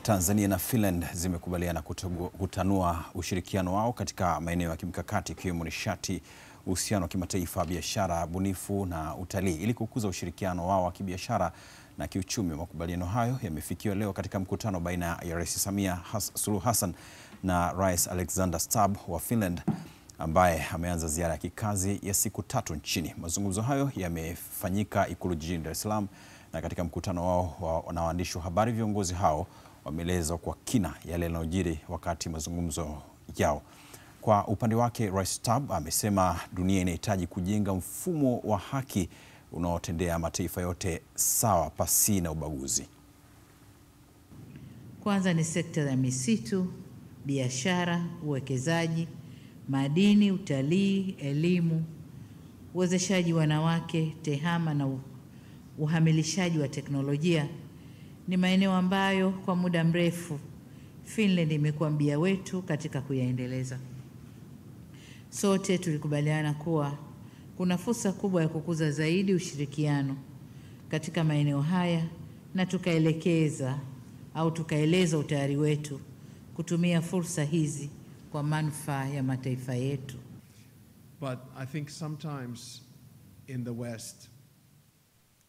Tanzania na Finland zimekubaliana kutanua ushirikiano wao katika maeneo ya kimkakati ikiwemo nishati, uhusiano wa kimataifa, biashara bunifu na utalii ili kukuza ushirikiano wao wa kibiashara na kiuchumi. Makubaliano hayo yamefikiwa leo katika mkutano baina ya Rais Samia Suluhu Hassan na Rais Alexander Stubb wa Finland ambaye ameanza ziara ya kikazi ya siku 3 nchini. Mazungumzo hayo yamefanyika Ikulu jijini Dar es Salaam, na katika mkutano wao na waandishi wa habari viongozi hao wameeleza kwa kina yale yanayojiri wakati mazungumzo yao. Kwa upande wake, Rais Stubb amesema dunia inahitaji kujenga mfumo wa haki unaotendea mataifa yote sawa pasi na ubaguzi. Kwanza ni sekta ya misitu, biashara, uwekezaji, madini, utalii, elimu, uwezeshaji wanawake, tehama na uhamilishaji wa teknolojia. Ni maeneo ambayo kwa muda mrefu Finland imekuwa mbia wetu katika kuyaendeleza. Sote tulikubaliana kuwa kuna fursa kubwa ya kukuza zaidi ushirikiano katika maeneo haya, na tukaeleza utayari wetu kutumia fursa hizi kwa manufaa ya mataifa yetu. But I think sometimes in the West,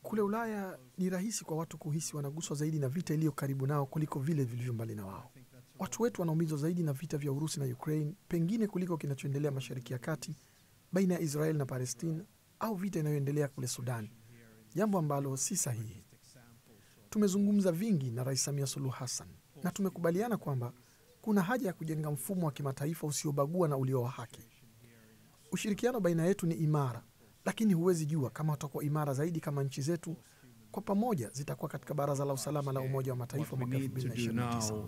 kule Ulaya ni rahisi kwa watu kuhisi wanaguswa zaidi na vita iliyo karibu nao kuliko vile vilivyo mbali na wao. Watu wetu wanaumizwa zaidi na vita vya Urusi na Ukraine pengine kuliko kinachoendelea Mashariki ya Kati baina ya Israel na Palestina au vita inayoendelea kule Sudan, jambo ambalo si sahihi. Tumezungumza vingi na Rais Samia Suluhu Hassan na tumekubaliana kwamba kuna haja ya kujenga mfumo wa kimataifa usiobagua na ulio wa haki. Ushirikiano baina yetu ni imara, lakini huwezi jua kama utakuwa imara zaidi kama nchi zetu kwa pamoja zitakuwa katika Baraza la Usalama la Umoja wa Mataifa mwaka 2029.